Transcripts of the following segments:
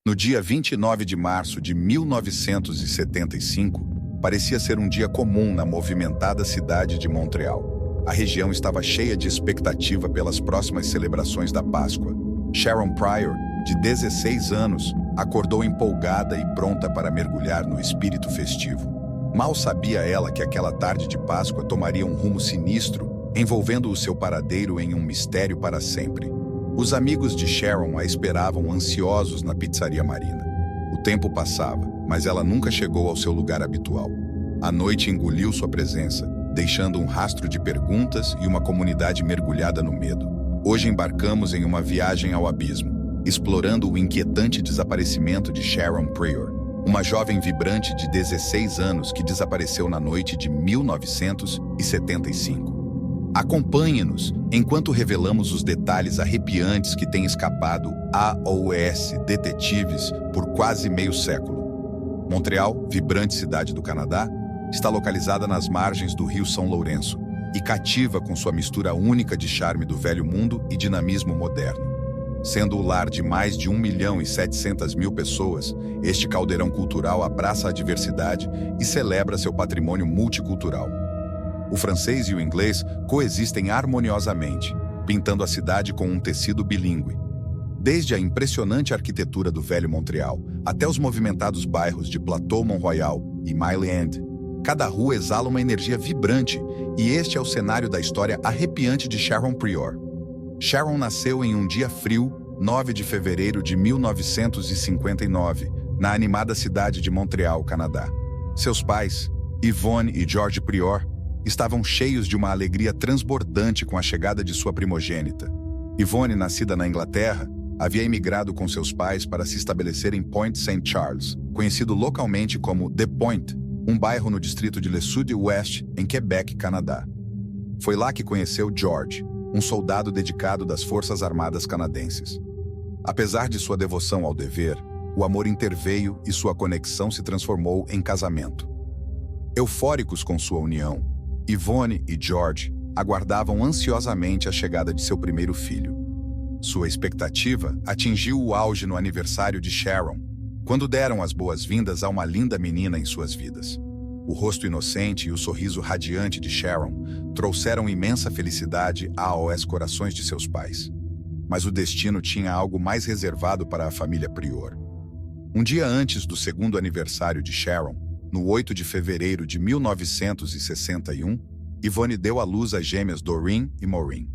No dia 29 de março de 1975, parecia ser um dia comum na movimentada cidade de Montreal. A região estava cheia de expectativa pelas próximas celebrações da Páscoa. Sharon Pryor, de 16 anos, acordou empolgada e pronta para mergulhar no espírito festivo. Mal sabia ela que aquela tarde de Páscoa tomaria um rumo sinistro, envolvendo o seu paradeiro em um mistério para sempre. Os amigos de Sharon a esperavam ansiosos na pizzaria Marina. O tempo passava, mas ela nunca chegou ao seu lugar habitual. A noite engoliu sua presença, deixando um rastro de perguntas e uma comunidade mergulhada no medo. Hoje embarcamos em uma viagem ao abismo, explorando o inquietante desaparecimento de Sharon Pryor, uma jovem vibrante de 16 anos que desapareceu na noite de 1975. Acompanhe-nos enquanto revelamos os detalhes arrepiantes que têm escapado a AOS detetives por quase meio século. Montreal, vibrante cidade do Canadá, está localizada nas margens do rio São Lourenço e cativa com sua mistura única de charme do velho mundo e dinamismo moderno. Sendo o lar de mais de 1.700.000 pessoas, este caldeirão cultural abraça a diversidade e celebra seu patrimônio multicultural. O francês e o inglês coexistem harmoniosamente, pintando a cidade com um tecido bilíngue. Desde a impressionante arquitetura do velho Montreal até os movimentados bairros de Plateau Mont-Royal e Mile End, cada rua exala uma energia vibrante e este é o cenário da história arrepiante de Sharon Pryor. Sharon nasceu em um dia frio, 9 de fevereiro de 1959, na animada cidade de Montreal, Canadá. Seus pais, Yvonne e George Pryor, estavam cheios de uma alegria transbordante com a chegada de sua primogênita. Yvonne, nascida na Inglaterra, havia emigrado com seus pais para se estabelecer em Point St. Charles, conhecido localmente como The Point, um bairro no distrito de Le Sud-Ouest, em Quebec, Canadá. Foi lá que conheceu George, um soldado dedicado das Forças Armadas canadenses. Apesar de sua devoção ao dever, o amor interveio e sua conexão se transformou em casamento. Eufóricos com sua união, Yvonne e George aguardavam ansiosamente a chegada de seu primeiro filho. Sua expectativa atingiu o auge no aniversário de Sharon, quando deram as boas-vindas a uma linda menina em suas vidas. O rosto inocente e o sorriso radiante de Sharon trouxeram imensa felicidade aos corações de seus pais. Mas o destino tinha algo mais reservado para a família Pryor. Um dia antes do segundo aniversário de Sharon, no 8 de fevereiro de 1961, Yvonne deu à luz as gêmeas Doreen e Maureen.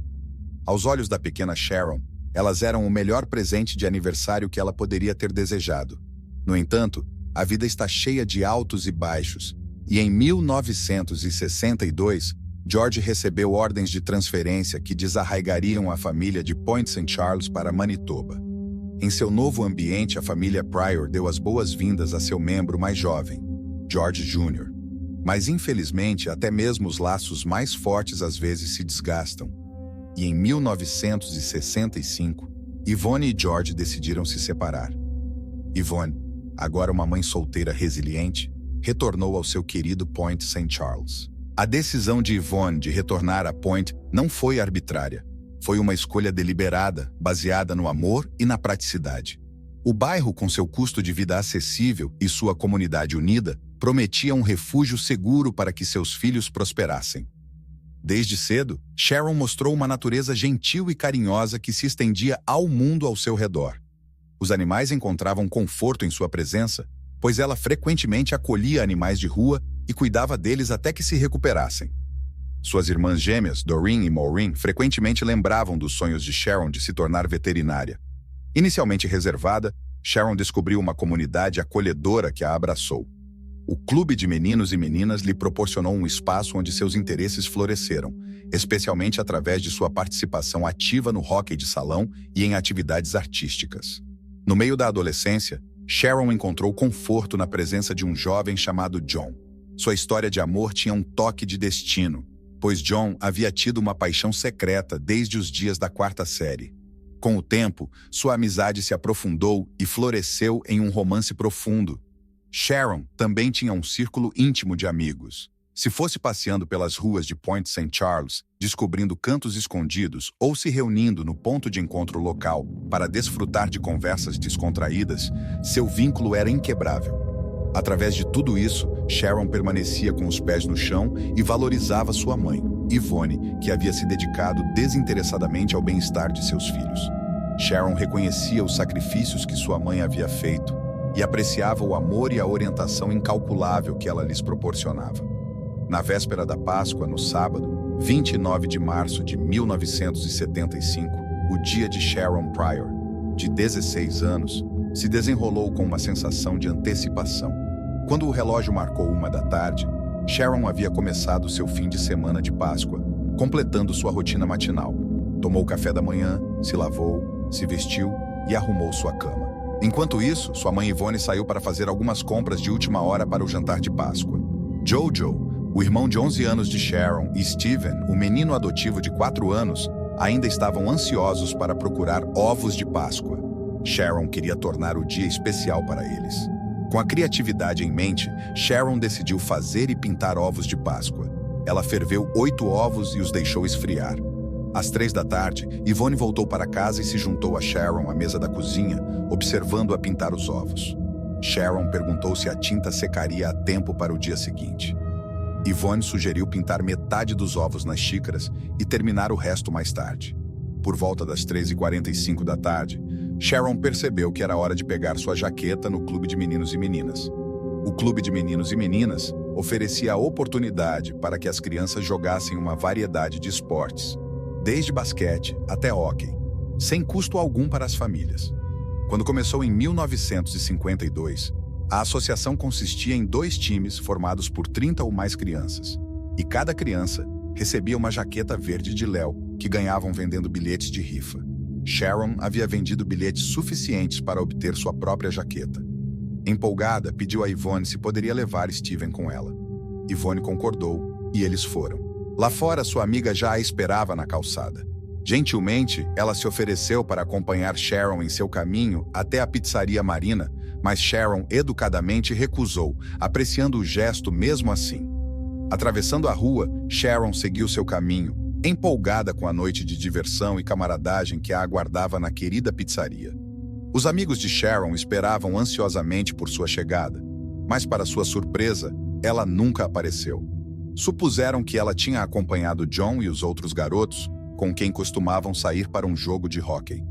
Aos olhos da pequena Sharon, elas eram o melhor presente de aniversário que ela poderia ter desejado. No entanto, a vida está cheia de altos e baixos, e em 1962, George recebeu ordens de transferência que desarraigariam a família de Point St. Charles para Manitoba. Em seu novo ambiente, a família Pryor deu as boas-vindas a seu membro mais jovem, George Jr. Mas, infelizmente, até mesmo os laços mais fortes às vezes se desgastam. E em 1965, Yvonne e George decidiram se separar. Yvonne, agora uma mãe solteira resiliente, retornou ao seu querido Point St. Charles. A decisão de Yvonne de retornar a Point não foi arbitrária. Foi uma escolha deliberada, baseada no amor e na praticidade. O bairro, com seu custo de vida acessível e sua comunidade unida, prometia um refúgio seguro para que seus filhos prosperassem. Desde cedo, Sharon mostrou uma natureza gentil e carinhosa que se estendia ao mundo ao seu redor. Os animais encontravam conforto em sua presença, pois ela frequentemente acolhia animais de rua e cuidava deles até que se recuperassem. Suas irmãs gêmeas, Doreen e Maureen, frequentemente lembravam dos sonhos de Sharon de se tornar veterinária. Inicialmente reservada, Sharon descobriu uma comunidade acolhedora que a abraçou. O clube de meninos e meninas lhe proporcionou um espaço onde seus interesses floresceram, especialmente através de sua participação ativa no hóquei de salão e em atividades artísticas. No meio da adolescência, Sharon encontrou conforto na presença de um jovem chamado John. Sua história de amor tinha um toque de destino, pois John havia tido uma paixão secreta desde os dias da quarta série. Com o tempo, sua amizade se aprofundou e floresceu em um romance profundo. Sharon também tinha um círculo íntimo de amigos. Se fosse passeando pelas ruas de Point St. Charles, descobrindo cantos escondidos ou se reunindo no ponto de encontro local para desfrutar de conversas descontraídas, seu vínculo era inquebrável. Através de tudo isso, Sharon permanecia com os pés no chão e valorizava sua mãe, Yvonne, que havia se dedicado desinteressadamente ao bem-estar de seus filhos. Sharon reconhecia os sacrifícios que sua mãe havia feito e apreciava o amor e a orientação incalculável que ela lhes proporcionava. Na véspera da Páscoa, no sábado, 29 de março de 1975, o dia de Sharon Pryor, de 16 anos, se desenrolou com uma sensação de antecipação. Quando o relógio marcou 1 da tarde, Sharon havia começado seu fim de semana de Páscoa, completando sua rotina matinal. Tomou café da manhã, se lavou, se vestiu e arrumou sua cama. Enquanto isso, sua mãe Yvonne saiu para fazer algumas compras de última hora para o jantar de Páscoa. Jojo, o irmão de 11 anos de Sharon, e Steven, o menino adotivo de 4 anos, ainda estavam ansiosos para procurar ovos de Páscoa. Sharon queria tornar o dia especial para eles. Com a criatividade em mente, Sharon decidiu fazer e pintar ovos de Páscoa. Ela ferveu 8 ovos e os deixou esfriar. Às 3 da tarde, Yvonne voltou para casa e se juntou a Sharon à mesa da cozinha, observando-a pintar os ovos. Sharon perguntou se a tinta secaria a tempo para o dia seguinte. Yvonne sugeriu pintar metade dos ovos nas xícaras e terminar o resto mais tarde. Por volta das 3h45 da tarde, Sharon percebeu que era hora de pegar sua jaqueta no Clube de Meninos e Meninas. O Clube de Meninos e Meninas oferecia a oportunidade para que as crianças jogassem uma variedade de esportes, desde basquete até hóquei, sem custo algum para as famílias. Quando começou em 1952, a associação consistia em 2 times formados por 30 ou mais crianças, e cada criança recebia uma jaqueta verde de Léo, que ganhavam vendendo bilhetes de rifa. Sharon havia vendido bilhetes suficientes para obter sua própria jaqueta. Empolgada, pediu a Yvonne se poderia levar Steven com ela. Yvonne concordou, e eles foram. Lá fora, sua amiga já a esperava na calçada. Gentilmente, ela se ofereceu para acompanhar Sharon em seu caminho até a pizzaria Marina, mas Sharon educadamente recusou, apreciando o gesto mesmo assim. Atravessando a rua, Sharon seguiu seu caminho, empolgada com a noite de diversão e camaradagem que a aguardava na querida pizzaria. Os amigos de Sharon esperavam ansiosamente por sua chegada, mas para sua surpresa, ela nunca apareceu. Supuseram que ela tinha acompanhado John e os outros garotos, com quem costumavam sair para um jogo de hóquei.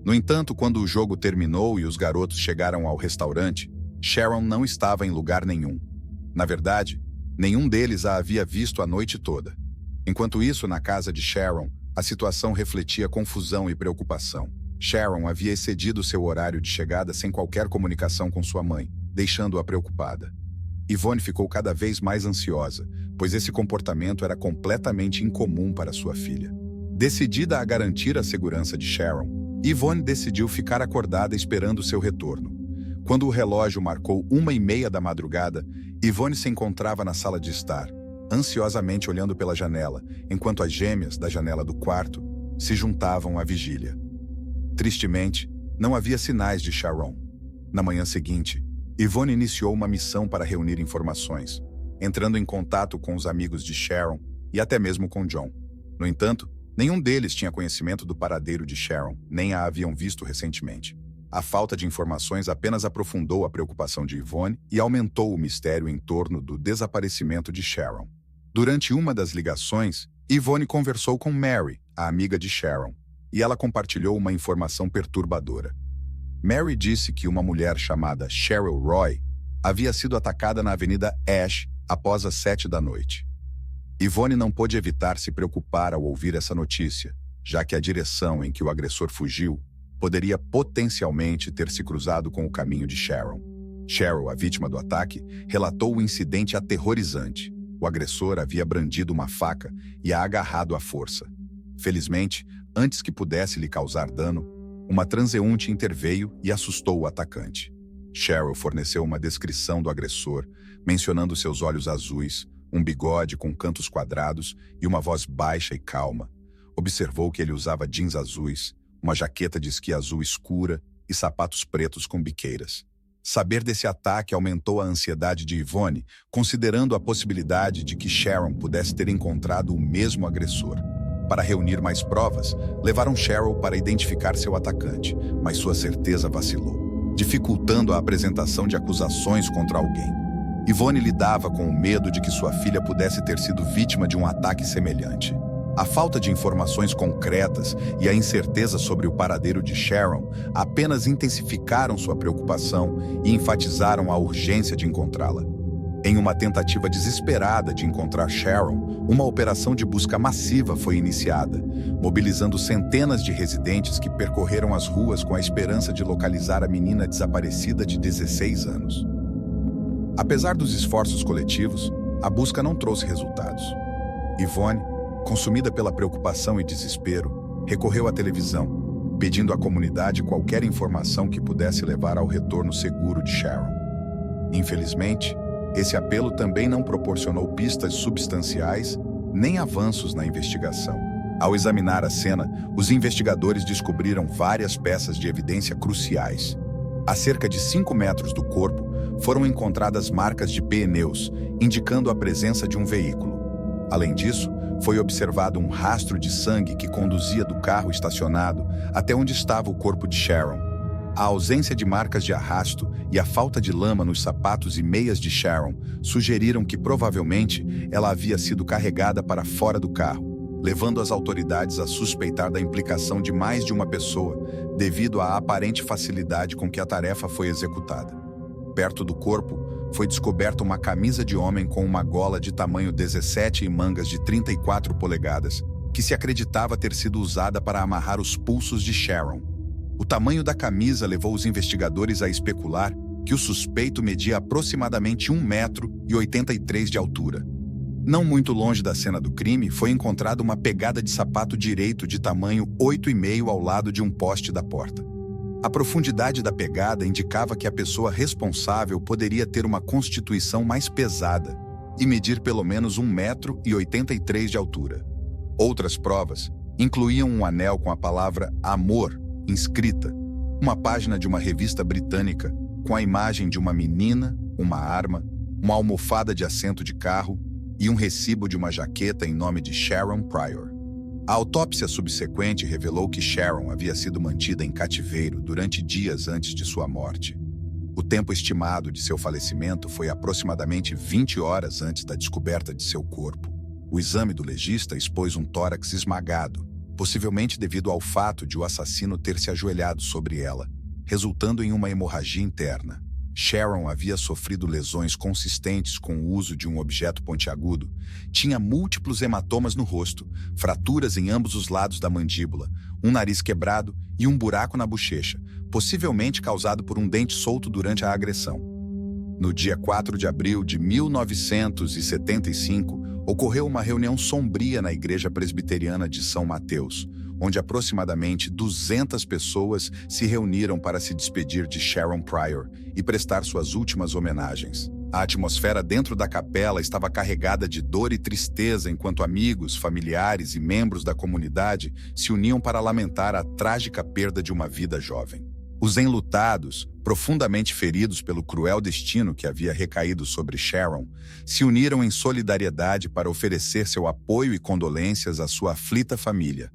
No entanto, quando o jogo terminou e os garotos chegaram ao restaurante, Sharon não estava em lugar nenhum. Na verdade, nenhum deles a havia visto a noite toda. Enquanto isso, na casa de Sharon, a situação refletia confusão e preocupação. Sharon havia excedido seu horário de chegada sem qualquer comunicação com sua mãe, deixando-a preocupada. Yvonne ficou cada vez mais ansiosa, pois esse comportamento era completamente incomum para sua filha. Decidida a garantir a segurança de Sharon, Yvonne decidiu ficar acordada esperando seu retorno. Quando o relógio marcou 1h30 da madrugada, Yvonne se encontrava na sala de estar, ansiosamente olhando pela janela, enquanto as gêmeas da janela do quarto se juntavam à vigília. Tristemente, não havia sinais de Sharon. Na manhã seguinte, Yvonne iniciou uma missão para reunir informações, entrando em contato com os amigos de Sharon e até mesmo com John. No entanto, nenhum deles tinha conhecimento do paradeiro de Sharon, nem a haviam visto recentemente. A falta de informações apenas aprofundou a preocupação de Yvonne e aumentou o mistério em torno do desaparecimento de Sharon. Durante uma das ligações, Yvonne conversou com Mary, a amiga de Sharon, e ela compartilhou uma informação perturbadora. Mary disse que uma mulher chamada Cheryl Roy havia sido atacada na Avenida Ash após as 7 da noite. Yvonne não pôde evitar se preocupar ao ouvir essa notícia, já que a direção em que o agressor fugiu poderia potencialmente ter se cruzado com o caminho de Sharon. Cheryl, a vítima do ataque, relatou o incidente aterrorizante. O agressor havia brandido uma faca e a agarrado à força. Felizmente, antes que pudesse lhe causar dano, uma transeunte interveio e assustou o atacante. Cheryl forneceu uma descrição do agressor, mencionando seus olhos azuis, um bigode com cantos quadrados e uma voz baixa e calma. Observou que ele usava jeans azuis, uma jaqueta de esqui azul escura e sapatos pretos com biqueiras. Saber desse ataque aumentou a ansiedade de Yvonne, considerando a possibilidade de que Sharon pudesse ter encontrado o mesmo agressor. Para reunir mais provas, levaram Cheryl para identificar seu atacante, mas sua certeza vacilou, dificultando a apresentação de acusações contra alguém. Yvonne lidava com o medo de que sua filha pudesse ter sido vítima de um ataque semelhante. A falta de informações concretas e a incerteza sobre o paradeiro de Sharon apenas intensificaram sua preocupação e enfatizaram a urgência de encontrá-la. Em uma tentativa desesperada de encontrar Sharon, uma operação de busca massiva foi iniciada, mobilizando centenas de residentes que percorreram as ruas com a esperança de localizar a menina desaparecida de 16 anos. Apesar dos esforços coletivos, a busca não trouxe resultados. Yvonne, consumida pela preocupação e desespero, recorreu à televisão, pedindo à comunidade qualquer informação que pudesse levar ao retorno seguro de Sharon. Infelizmente, esse apelo também não proporcionou pistas substanciais nem avanços na investigação. Ao examinar a cena, os investigadores descobriram várias peças de evidência cruciais. A cerca de 5 metros do corpo foram encontradas marcas de pneus, indicando a presença de um veículo. Além disso, foi observado um rastro de sangue que conduzia do carro estacionado até onde estava o corpo de Sharon. A ausência de marcas de arrasto e a falta de lama nos sapatos e meias de Sharon sugeriram que provavelmente ela havia sido carregada para fora do carro, levando as autoridades a suspeitar da implicação de mais de uma pessoa, devido à aparente facilidade com que a tarefa foi executada. Perto do corpo, foi descoberta uma camisa de homem com uma gola de tamanho 17 e mangas de 34 polegadas, que se acreditava ter sido usada para amarrar os pulsos de Sharon. O tamanho da camisa levou os investigadores a especular que o suspeito media aproximadamente 1,83 m de altura. Não muito longe da cena do crime, foi encontrada uma pegada de sapato direito de tamanho 8,5 ao lado de um poste da porta. A profundidade da pegada indicava que a pessoa responsável poderia ter uma constituição mais pesada e medir pelo menos 1,83 m de altura. Outras provas incluíam um anel com a palavra amor inscrita, uma página de uma revista britânica com a imagem de uma menina, uma arma, uma almofada de assento de carro e um recibo de uma jaqueta em nome de Sharon Pryor. A autópsia subsequente revelou que Sharon havia sido mantida em cativeiro durante dias antes de sua morte. O tempo estimado de seu falecimento foi aproximadamente 20 horas antes da descoberta de seu corpo. O exame do legista expôs um tórax esmagado, possivelmente devido ao fato de o assassino ter se ajoelhado sobre ela, resultando em uma hemorragia interna. Sharon havia sofrido lesões consistentes com o uso de um objeto pontiagudo, tinha múltiplos hematomas no rosto, fraturas em ambos os lados da mandíbula, um nariz quebrado e um buraco na bochecha, possivelmente causado por um dente solto durante a agressão. No dia 4 de abril de 1975, ocorreu uma reunião sombria na Igreja Presbiteriana de São Mateus, onde aproximadamente 200 pessoas se reuniram para se despedir de Sharon Pryor e prestar suas últimas homenagens. A atmosfera dentro da capela estava carregada de dor e tristeza enquanto amigos, familiares e membros da comunidade se uniam para lamentar a trágica perda de uma vida jovem. Os enlutados, profundamente feridos pelo cruel destino que havia recaído sobre Sharon, se uniram em solidariedade para oferecer seu apoio e condolências à sua aflita família.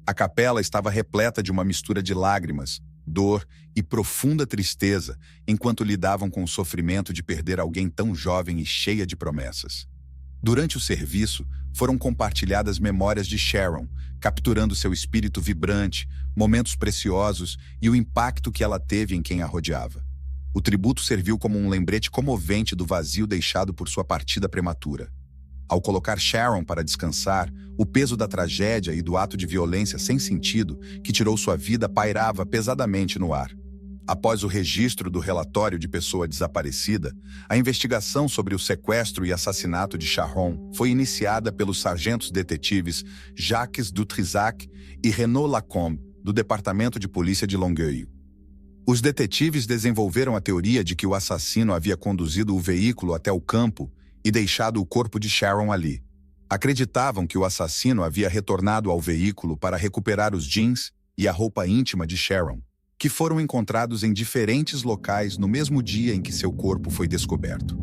A capela estava repleta de uma mistura de lágrimas, dor e profunda tristeza, enquanto lidavam com o sofrimento de perder alguém tão jovem e cheia de promessas. Durante o serviço, foram compartilhadas memórias de Sharon, capturando seu espírito vibrante, momentos preciosos e o impacto que ela teve em quem a rodeava. O tributo serviu como um lembrete comovente do vazio deixado por sua partida prematura. Ao colocar Sharon para descansar, o peso da tragédia e do ato de violência sem sentido que tirou sua vida pairava pesadamente no ar. Após o registro do relatório de pessoa desaparecida, a investigação sobre o sequestro e assassinato de Sharon foi iniciada pelos sargentos detetives Jacques Dutrisac e Renaud Lacombe, do Departamento de Polícia de Longueuil. Os detetives desenvolveram a teoria de que o assassino havia conduzido o veículo até o campo e deixado o corpo de Sharon ali. Acreditavam que o assassino havia retornado ao veículo para recuperar os jeans e a roupa íntima de Sharon, que foram encontrados em diferentes locais no mesmo dia em que seu corpo foi descoberto.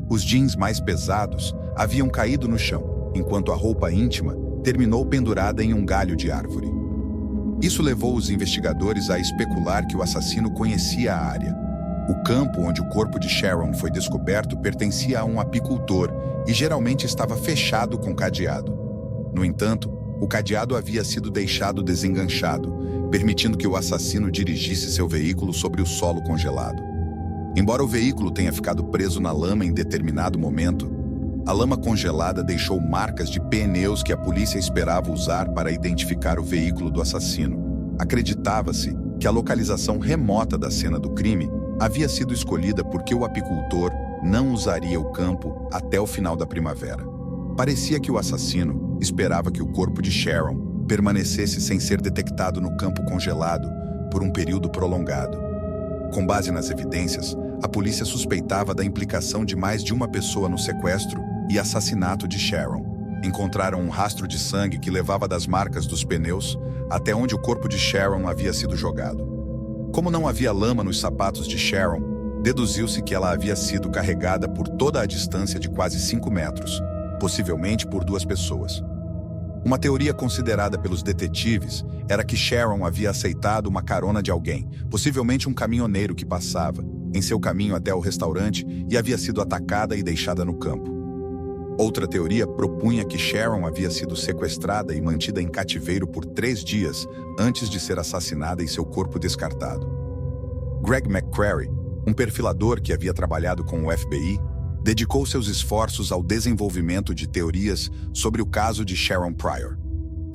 Os jeans mais pesados haviam caído no chão, enquanto a roupa íntima terminou pendurada em um galho de árvore. Isso levou os investigadores a especular que o assassino conhecia a área. O campo onde o corpo de Sharon foi descoberto pertencia a um apicultor e geralmente estava fechado com cadeado. No entanto, o cadeado havia sido deixado desenganchado, permitindo que o assassino dirigisse seu veículo sobre o solo congelado. Embora o veículo tenha ficado preso na lama em determinado momento, a lama congelada deixou marcas de pneus que a polícia esperava usar para identificar o veículo do assassino. Acreditava-se que a localização remota da cena do crime havia sido escolhida porque o apicultor não usaria o campo até o final da primavera. Parecia que o assassino esperava que o corpo de Sharon permanecesse sem ser detectado no campo congelado por um período prolongado. Com base nas evidências, a polícia suspeitava da implicação de mais de uma pessoa no sequestro e assassinato de Sharon. Encontraram um rastro de sangue que levava das marcas dos pneus até onde o corpo de Sharon havia sido jogado. Como não havia lama nos sapatos de Sharon, deduziu-se que ela havia sido carregada por toda a distância de quase 5 metros, possivelmente por 2 pessoas. Uma teoria considerada pelos detetives era que Sharon havia aceitado uma carona de alguém, possivelmente um caminhoneiro que passava, em seu caminho até o restaurante e havia sido atacada e deixada no campo. Outra teoria propunha que Sharon havia sido sequestrada e mantida em cativeiro por 3 dias antes de ser assassinada e seu corpo descartado. Greg McCrary, um perfilador que havia trabalhado com o FBI, dedicou seus esforços ao desenvolvimento de teorias sobre o caso de Sharon Pryor.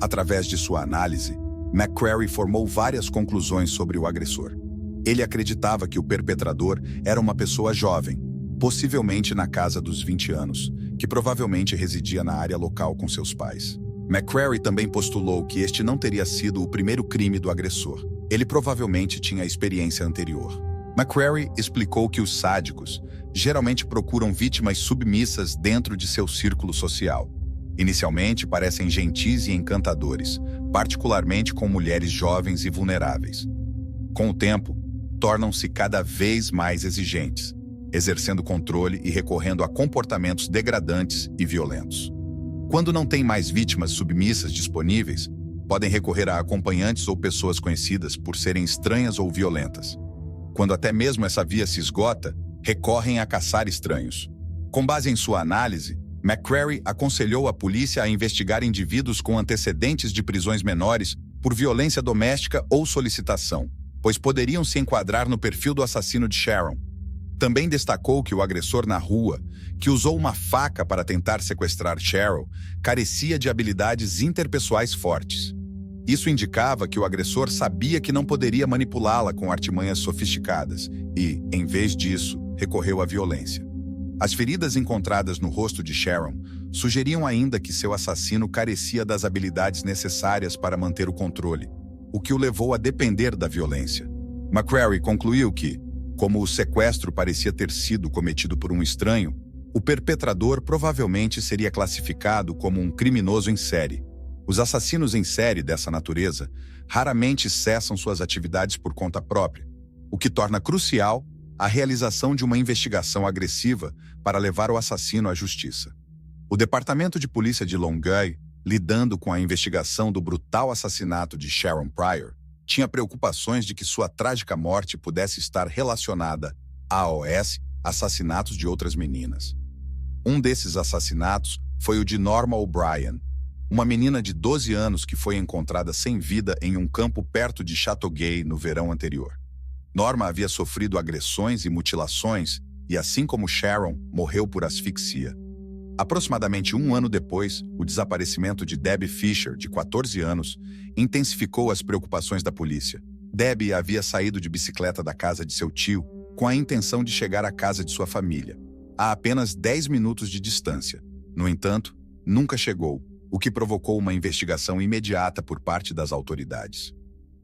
Através de sua análise, McCrary formou várias conclusões sobre o agressor. Ele acreditava que o perpetrador era uma pessoa jovem, possivelmente na casa dos 20 anos, que provavelmente residia na área local com seus pais. McCrary também postulou que este não teria sido o primeiro crime do agressor. Ele provavelmente tinha experiência anterior. McCrary explicou que os sádicos geralmente procuram vítimas submissas dentro de seu círculo social. Inicialmente, parecem gentis e encantadores, particularmente com mulheres jovens e vulneráveis. Com o tempo, tornam-se cada vez mais exigentes, exercendo controle e recorrendo a comportamentos degradantes e violentos. Quando não têm mais vítimas submissas disponíveis, podem recorrer a acompanhantes ou pessoas conhecidas por serem estranhas ou violentas. Quando até mesmo essa via se esgota, recorrem a caçar estranhos. Com base em sua análise, McCrary aconselhou a polícia a investigar indivíduos com antecedentes de prisões menores por violência doméstica ou solicitação, pois poderiam se enquadrar no perfil do assassino de Sharon. Também destacou que o agressor na rua, que usou uma faca para tentar sequestrar Sharon, carecia de habilidades interpessoais fortes. Isso indicava que o agressor sabia que não poderia manipulá-la com artimanhas sofisticadas e, em vez disso, recorreu à violência. As feridas encontradas no rosto de Sharon sugeriam ainda que seu assassino carecia das habilidades necessárias para manter o controle, o que o levou a depender da violência. McCrary concluiu que, como o sequestro parecia ter sido cometido por um estranho, o perpetrador provavelmente seria classificado como um criminoso em série. Os assassinos em série dessa natureza raramente cessam suas atividades por conta própria, o que torna crucial a realização de uma investigação agressiva para levar o assassino à justiça. O Departamento de Polícia de Longueuil, lidando com a investigação do brutal assassinato de Sharon Pryor, tinha preocupações de que sua trágica morte pudesse estar relacionada aos assassinatos de outras meninas. Um desses assassinatos foi o de Norma O'Brien, uma menina de 12 anos que foi encontrada sem vida em um campo perto de Châteauguay no verão anterior. Norma havia sofrido agressões e mutilações e, assim como Sharon, morreu por asfixia. Aproximadamente 1 ano depois, o desaparecimento de Debbie Fisher, de 14 anos, intensificou as preocupações da polícia. Debbie havia saído de bicicleta da casa de seu tio com a intenção de chegar à casa de sua família, a apenas 10 minutos de distância. No entanto, nunca chegou, o que provocou uma investigação imediata por parte das autoridades.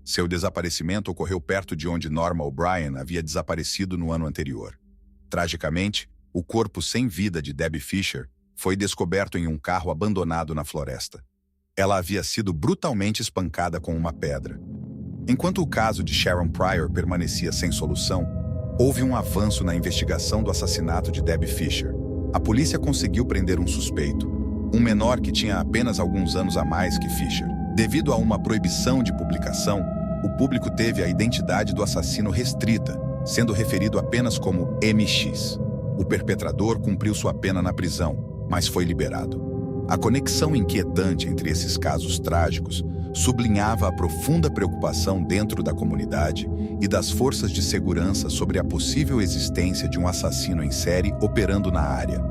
Seu desaparecimento ocorreu perto de onde Norma O'Brien havia desaparecido no ano anterior. Tragicamente, o corpo sem vida de Debbie Fisher foi descoberto em um carro abandonado na floresta. Ela havia sido brutalmente espancada com uma pedra. Enquanto o caso de Sharon Pryor permanecia sem solução, houve um avanço na investigação do assassinato de Debbie Fisher. A polícia conseguiu prender um suspeito, um menor que tinha apenas alguns anos a mais que Fisher. Devido a uma proibição de publicação, o público teve a identidade do assassino restrita, sendo referido apenas como MX. O perpetrador cumpriu sua pena na prisão, mas foi liberado. A conexão inquietante entre esses casos trágicos sublinhava a profunda preocupação dentro da comunidade e das forças de segurança sobre a possível existência de um assassino em série operando na área.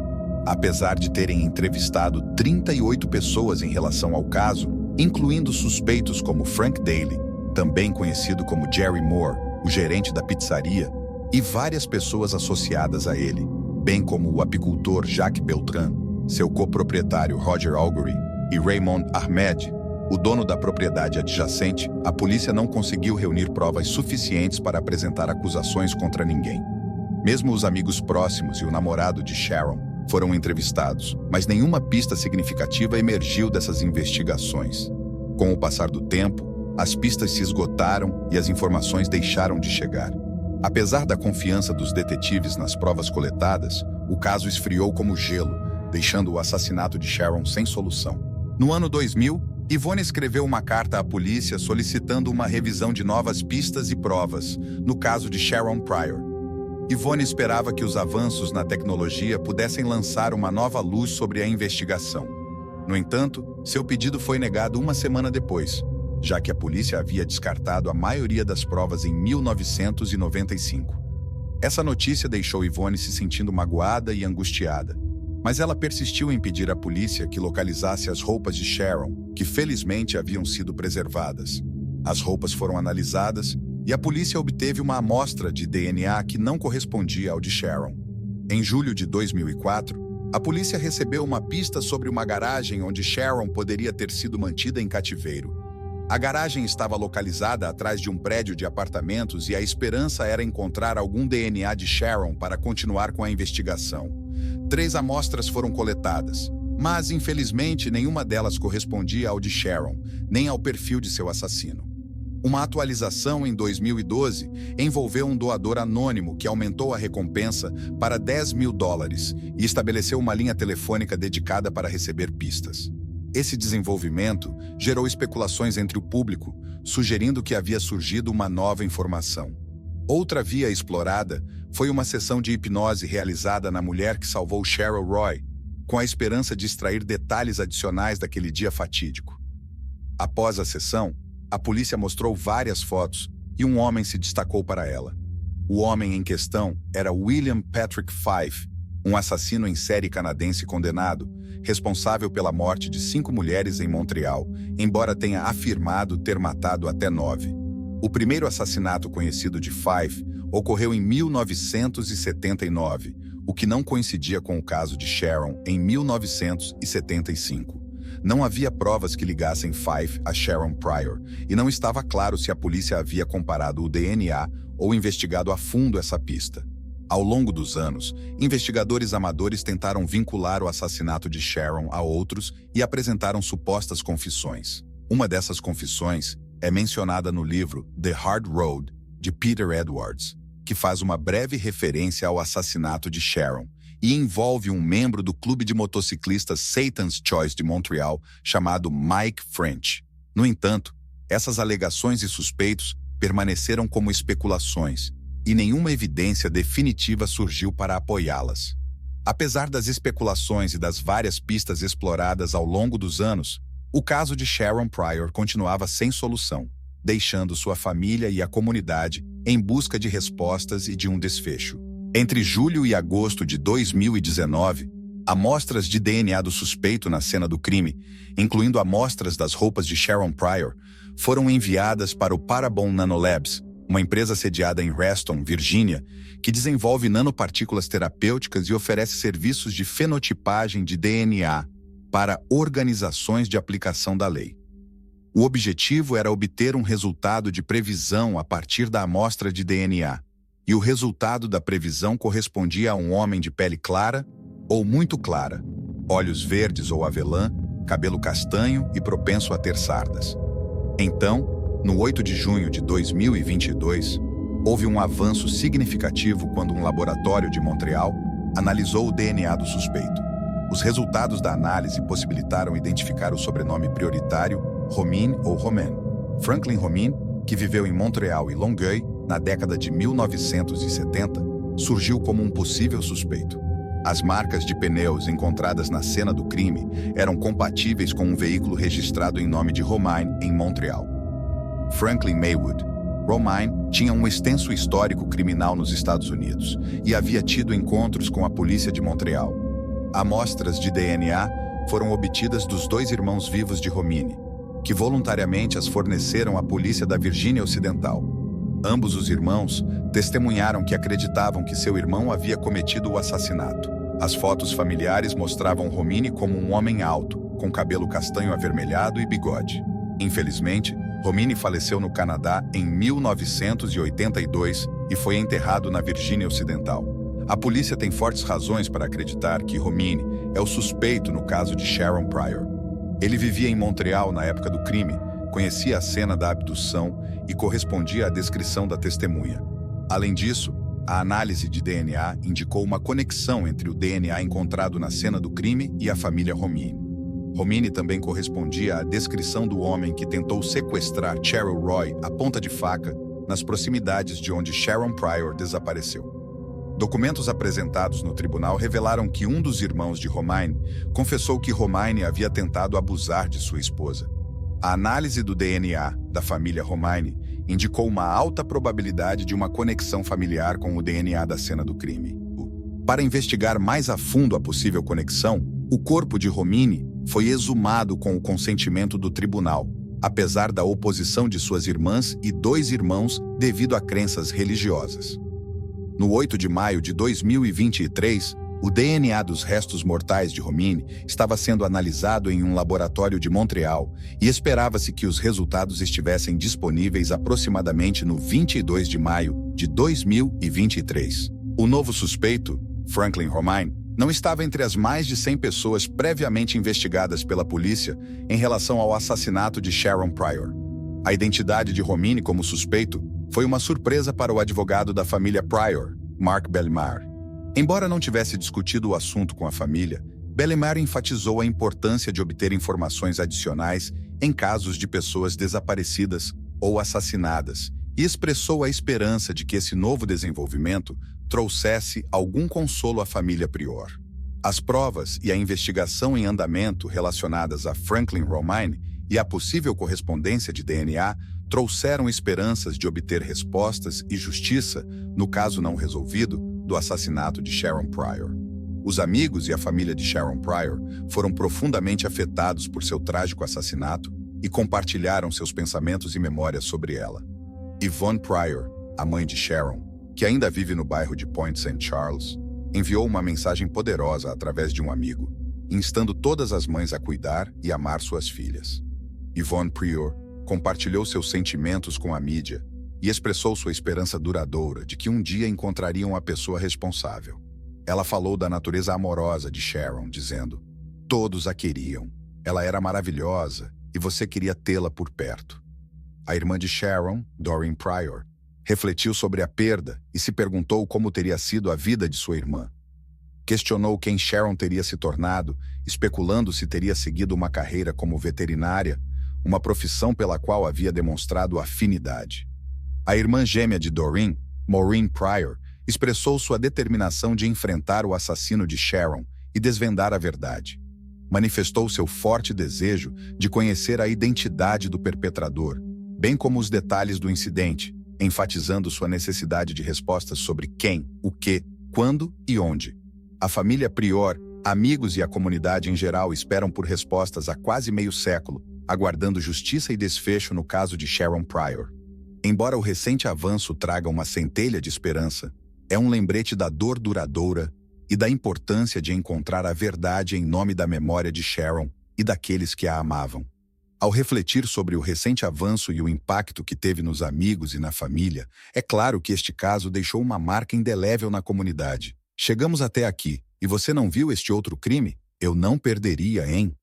Apesar de terem entrevistado 38 pessoas em relação ao caso, incluindo suspeitos como Frank Daly, também conhecido como Jerry Moore, o gerente da pizzaria, e várias pessoas associadas a ele, bem como o apicultor Jacques Beltran, seu coproprietário Roger Augury e Raymond Ahmed, o dono da propriedade adjacente, a polícia não conseguiu reunir provas suficientes para apresentar acusações contra ninguém. Mesmo os amigos próximos e o namorado de Sharon foram entrevistados, mas nenhuma pista significativa emergiu dessas investigações. Com o passar do tempo, as pistas se esgotaram e as informações deixaram de chegar. Apesar da confiança dos detetives nas provas coletadas, o caso esfriou como gelo, deixando o assassinato de Sharon sem solução. No ano 2000, Yvonne escreveu uma carta à polícia solicitando uma revisão de novas pistas e provas, no caso de Sharon Pryor. Yvonne esperava que os avanços na tecnologia pudessem lançar uma nova luz sobre a investigação. No entanto, seu pedido foi negado uma semana depois, já que a polícia havia descartado a maioria das provas em 1995. Essa notícia deixou Yvonne se sentindo magoada e angustiada, mas ela persistiu em pedir à polícia que localizasse as roupas de Sharon, que felizmente haviam sido preservadas. As roupas foram analisadas e a polícia obteve uma amostra de DNA que não correspondia ao de Sharon. Em julho de 2004, a polícia recebeu uma pista sobre uma garagem onde Sharon poderia ter sido mantida em cativeiro. A garagem estava localizada atrás de um prédio de apartamentos e a esperança era encontrar algum DNA de Sharon para continuar com a investigação. 3 amostras foram coletadas, mas infelizmente nenhuma delas correspondia ao de Sharon, nem ao perfil de seu assassino. Uma atualização em 2012 envolveu um doador anônimo que aumentou a recompensa para $10 mil e estabeleceu uma linha telefônica dedicada para receber pistas. Esse desenvolvimento gerou especulações entre o público, sugerindo que havia surgido uma nova informação. Outra via explorada foi uma sessão de hipnose realizada na mulher que salvou Cheryl Roy, com a esperança de extrair detalhes adicionais daquele dia fatídico. Após a sessão, a polícia mostrou várias fotos e um homem se destacou para ela. O homem em questão era William Patrick Fife, um assassino em série canadense condenado, responsável pela morte de 5 mulheres em Montreal, embora tenha afirmado ter matado até 9. O primeiro assassinato conhecido de Fife ocorreu em 1979, o que não coincidia com o caso de Sharon em 1975. Não havia provas que ligassem Fife a Sharon Pryor, e não estava claro se a polícia havia comparado o DNA ou investigado a fundo essa pista. Ao longo dos anos, investigadores amadores tentaram vincular o assassinato de Sharon a outros e apresentaram supostas confissões. Uma dessas confissões é mencionada no livro The Hard Road, de Peter Edwards, que faz uma breve referência ao assassinato de Sharon e envolve um membro do clube de motociclistas Satan's Choice de Montreal chamado Mike French. No entanto, essas alegações e suspeitos permaneceram como especulações, e nenhuma evidência definitiva surgiu para apoiá-las. Apesar das especulações e das várias pistas exploradas ao longo dos anos, o caso de Sharon Pryor continuava sem solução, deixando sua família e a comunidade em busca de respostas e de um desfecho. Entre julho e agosto de 2019, amostras de DNA do suspeito na cena do crime, incluindo amostras das roupas de Sharon Pryor, foram enviadas para o Parabon Nanolabs, uma empresa sediada em Reston, Virgínia, que desenvolve nanopartículas terapêuticas e oferece serviços de fenotipagem de DNA para organizações de aplicação da lei. O objetivo era obter um resultado de previsão a partir da amostra de DNA, e o resultado da previsão correspondia a um homem de pele clara ou muito clara, olhos verdes ou avelã, cabelo castanho e propenso a ter sardas. Então, No 8 de junho de 2022, houve um avanço significativo quando um laboratório de Montreal analisou o DNA do suspeito. Os resultados da análise possibilitaram identificar o sobrenome prioritário Romain ou Romain. Franklin Romain, que viveu em Montreal e Longueuil na década de 1970, surgiu como um possível suspeito. As marcas de pneus encontradas na cena do crime eram compatíveis com um veículo registrado em nome de Romain em Montreal. Franklin Maywood. Romain tinha um extenso histórico criminal nos Estados Unidos e havia tido encontros com a polícia de Montreal. Amostras de DNA foram obtidas dos 2 irmãos vivos de Romain, que voluntariamente as forneceram à polícia da Virgínia Ocidental. Ambos os irmãos testemunharam que acreditavam que seu irmão havia cometido o assassinato. As fotos familiares mostravam Romain como um homem alto, com cabelo castanho avermelhado e bigode. Infelizmente, Romain faleceu no Canadá em 1982 e foi enterrado na Virgínia Ocidental. A polícia tem fortes razões para acreditar que Romain é o suspeito no caso de Sharon Pryor. Ele vivia em Montreal na época do crime, conhecia a cena da abdução e correspondia à descrição da testemunha. Além disso, a análise de DNA indicou uma conexão entre o DNA encontrado na cena do crime e a família Romain. Romain também correspondia à descrição do homem que tentou sequestrar Cheryl Roy à ponta de faca nas proximidades de onde Sharon Pryor desapareceu. Documentos apresentados no tribunal revelaram que um dos irmãos de Romain confessou que Romain havia tentado abusar de sua esposa. A análise do DNA da família Romain indicou uma alta probabilidade de uma conexão familiar com o DNA da cena do crime. Para investigar mais a fundo a possível conexão, o corpo de Romain foi exumado com o consentimento do tribunal, apesar da oposição de suas irmãs e 2 irmãos devido a crenças religiosas. No 8 de maio de 2023, o DNA dos restos mortais de Romain estava sendo analisado em um laboratório de Montreal e esperava-se que os resultados estivessem disponíveis aproximadamente no 22 de maio de 2023. O novo suspeito, Franklin Romain, não estava entre as mais de 100 pessoas previamente investigadas pela polícia em relação ao assassinato de Sharon Pryor. A identidade de Romain como suspeito foi uma surpresa para o advogado da família Pryor, Mark Bellemare. Embora não tivesse discutido o assunto com a família, Bellemare enfatizou a importância de obter informações adicionais em casos de pessoas desaparecidas ou assassinadas e expressou a esperança de que esse novo desenvolvimento trouxesse algum consolo à família Pryor. As provas e a investigação em andamento relacionadas a Franklin Romain e a possível correspondência de DNA trouxeram esperanças de obter respostas e justiça no caso não resolvido do assassinato de Sharon Pryor. Os amigos e a família de Sharon Pryor foram profundamente afetados por seu trágico assassinato e compartilharam seus pensamentos e memórias sobre ela. Yvonne Pryor, a mãe de Sharon, que ainda vive no bairro de Point St. Charles, enviou uma mensagem poderosa através de um amigo, instando todas as mães a cuidar e amar suas filhas. Yvonne Pryor compartilhou seus sentimentos com a mídia e expressou sua esperança duradoura de que um dia encontrariam a pessoa responsável. Ela falou da natureza amorosa de Sharon, dizendo: "Todos a queriam. Ela era maravilhosa e você queria tê-la por perto." A irmã de Sharon, Doreen Pryor, refletiu sobre a perda e se perguntou como teria sido a vida de sua irmã. Questionou quem Sharon teria se tornado, especulando se teria seguido uma carreira como veterinária, uma profissão pela qual havia demonstrado afinidade. A irmã gêmea de Doreen, Maureen Pryor, expressou sua determinação de enfrentar o assassino de Sharon e desvendar a verdade. Manifestou seu forte desejo de conhecer a identidade do perpetrador, bem como os detalhes do incidente, enfatizando sua necessidade de respostas sobre quem, o que, quando e onde. A família Pryor, amigos e a comunidade em geral esperam por respostas há quase meio século, aguardando justiça e desfecho no caso de Sharon Pryor. Embora o recente avanço traga uma centelha de esperança, é um lembrete da dor duradoura e da importância de encontrar a verdade em nome da memória de Sharon e daqueles que a amavam. Ao refletir sobre o recente avanço e o impacto que teve nos amigos e na família, é claro que este caso deixou uma marca indelével na comunidade. Chegamos até aqui, e você não viu este outro crime? Eu não perderia, hein?